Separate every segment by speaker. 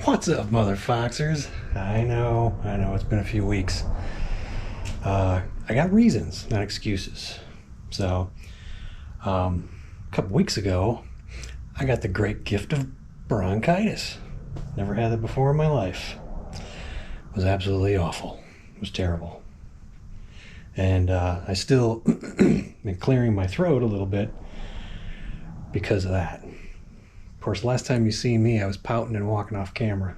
Speaker 1: What's up, motherfoxers? I know, it's been a few weeks. I got reasons, not excuses. So, a couple weeks ago, I got the great gift of bronchitis. Never had that before in my life. It was absolutely awful. It was terrible. And I still been clearing my throat a little bit because of that. Of course, last time you see me, I was pouting and walking off camera.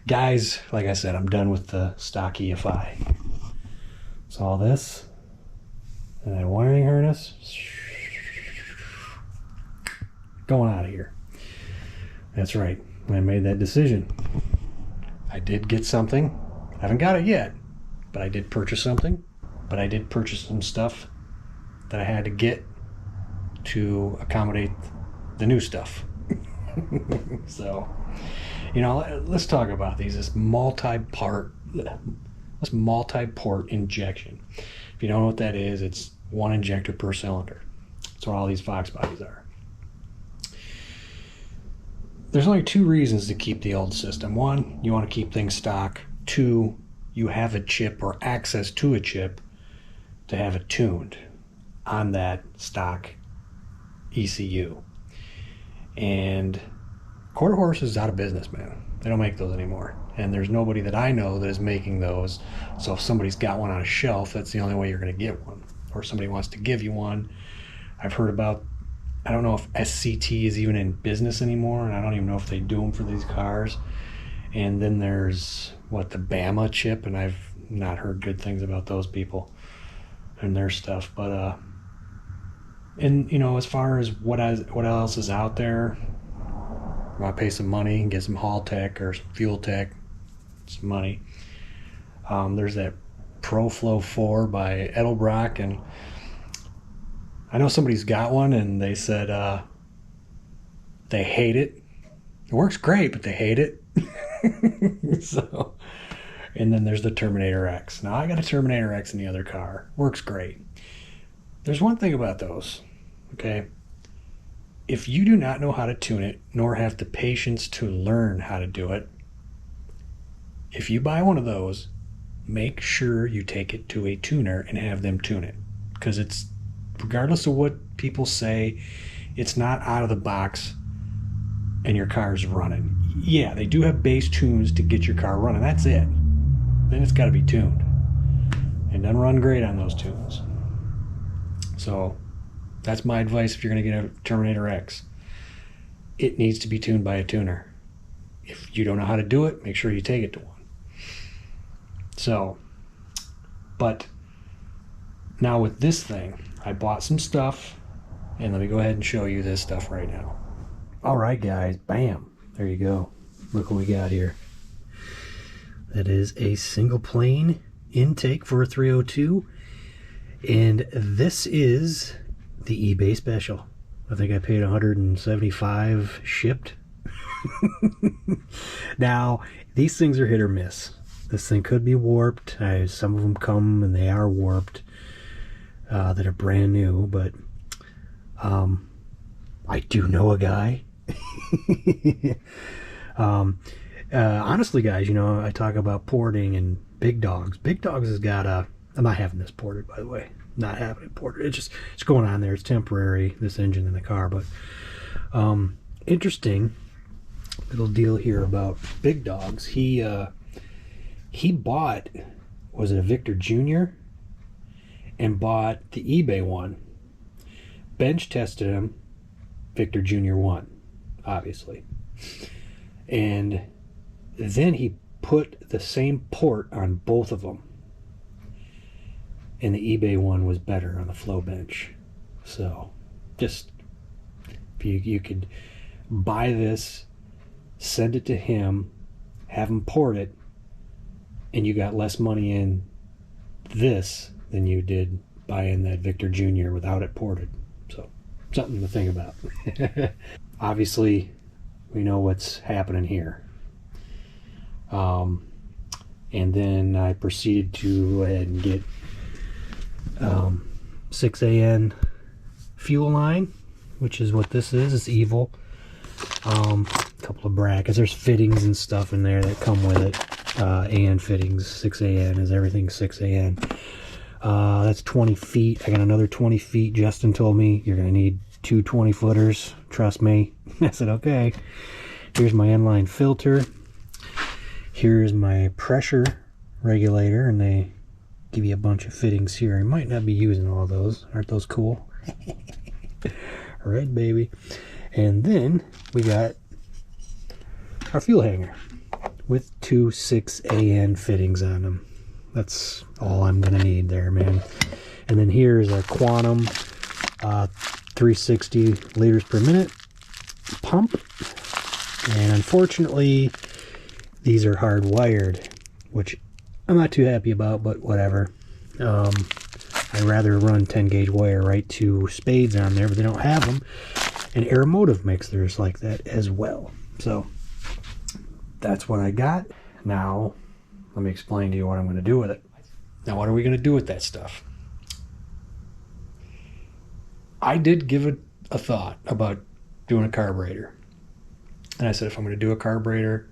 Speaker 1: Guys, like I said, I'm done with the stock EFI. It's all this. And that wiring harness. Going out of here. That's right. I made that decision. I did get something. I haven't got it yet, but I did purchase something. But I did purchase some stuff that I had to get to accommodate the new stuff. So, let's talk about these. This multi-port injection. If you don't know what that is, it's one injector per cylinder. That's what all these Fox bodies are. There's only two reasons to keep the old system. One, you want to keep things stock. Two, you have a chip or access to a chip to have it tuned on that stock ECU. And Quarter Horse is out of business, man. They don't make those anymore. And there's nobody that I know that is making those. So if somebody's got one on a shelf, that's the only way you're going to get one. Or somebody wants to give you one. I've heard about, I don't know if SCT is even in business anymore, and I don't even know if they do them for these cars. And then there's, the Bama chip, and I've not heard good things about those people and their stuff. But, as far as what else is out there, I pay some money and get some Hall Tech or some Fuel Tech, some money. There's that ProFlow 4 by Edelbrock, and I know somebody's got one, and they said they hate it. It works great, but they hate it. So, and then there's the Terminator X. Now, I got a Terminator X in the other car. Works great. There's one thing about those, okay? If you do not know how to tune it, nor have the patience to learn how to do it, if you buy one of those, make sure you take it to a tuner and have them tune it. Because it's, regardless of what people say, it's not out of the box and your car's running. Yeah, they do have base tunes to get your car running. That's it. Then it's got to be tuned. And doesn't run great on those tunes. So that's my advice if you're going to get a Terminator X. It needs to be tuned by a tuner. If you don't know how to do it, make sure you take it to one. So, but now with this thing, I bought some stuff, and let me go ahead and show you this stuff right now. All right, guys, bam. There you go. Look what we got here. That is a single plane intake for a 302, and this is the eBay special. I think I paid $175 shipped. Now, these things are hit or miss. This thing could be warped. Some of them come and they are warped that are brand new, but I do know a guy. Honestly, guys, I talk about porting and Big Dogs. Big Dogs has got I'm not having this ported, by the way. Not having it ported. It's going on there. It's temporary, this engine in the car. But interesting little deal here about Big Dogs. He bought, was it a Victor Jr.? And bought the eBay one. Bench tested him. Victor Jr. won, obviously. And then he put the same port on both of them. And the eBay one was better on the flow bench. So, just, if you could buy this, send it to him, have him port it, and you got less money in this than you did buying that Victor Jr. without it ported. So, something to think about. Obviously, we know what's happening here. And then I proceeded to go ahead and get 6AN fuel line, which is what this is. It's evil. A couple of brackets. There's fittings and stuff in there that come with it. AN fittings. 6AN is everything 6AN. That's 20 feet. I got another 20 feet. Justin told me you're going to need 2 20-footers. Trust me. I said, okay. Here's my inline filter. Here's my pressure regulator, and they give you a bunch of fittings here. I might not be using all those. Aren't those cool? Right, baby. And then we got our fuel hanger with 2 6AN fittings on them. That's all I'm gonna need there, man. And then here's a Quantum 360 liters per minute pump. And unfortunately, these are hardwired, which I'm not too happy about, but whatever. I'd rather run 10 gauge wire right to spades on there, but they don't have them. And Aeromotive makes theirs like that as well. So that's what I got. Now let me explain to you what I'm going to do with it. Now, what are we going to do with that stuff? I did give it a thought about doing a carburetor. And I said, if I'm going to do a carburetor,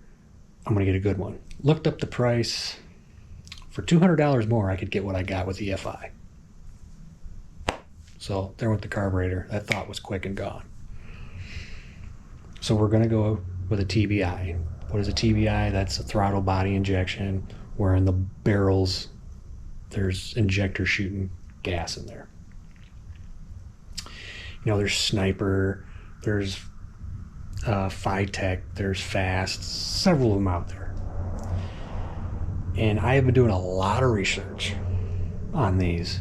Speaker 1: I'm going to get a good one. Looked up the price. For $200 more, I could get what I got with EFI. So there went the carburetor. That thought was quick and gone. So we're going to go with a TBI. What is a TBI? That's a throttle body injection, where in the barrels there's injector shooting gas in there. You know, there's Sniper, there's Phytech, there's Fast, several of them out there. And I have been doing a lot of research on these.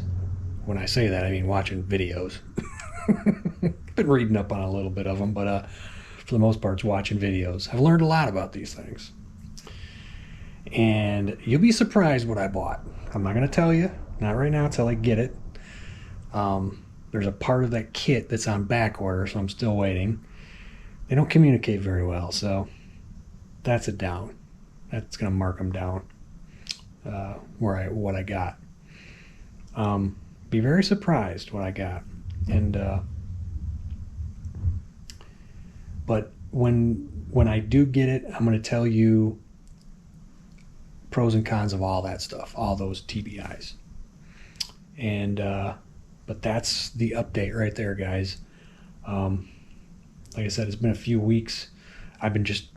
Speaker 1: When I say that, I mean watching videos. Been reading up on a little bit of them, but for the most part, it's watching videos. I've learned a lot about these things. And you'll be surprised what I bought. I'm not going to tell you, not right now until I get it. There's a part of that kit that's on back order, so I'm still waiting. They don't communicate very well, so that's a down. That's going to mark them down what I got. Be very surprised what I got. And but when I do get it, I'm going to tell you pros and cons of all that stuff, all those TBIs. And but that's the update right there, guys. Like I said, it's been a few weeks. I've been just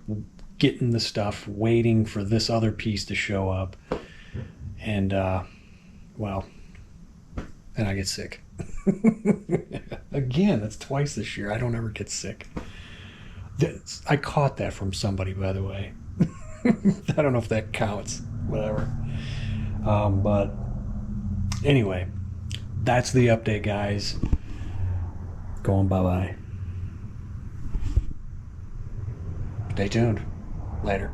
Speaker 1: getting the stuff, waiting for this other piece to show up. And well, and I get sick. Again, that's twice this year. I don't ever get sick. I caught that from somebody, by the way. I don't know if that counts. Whatever. But anyway, that's the update, guys. Going bye-bye. Stay tuned. Later.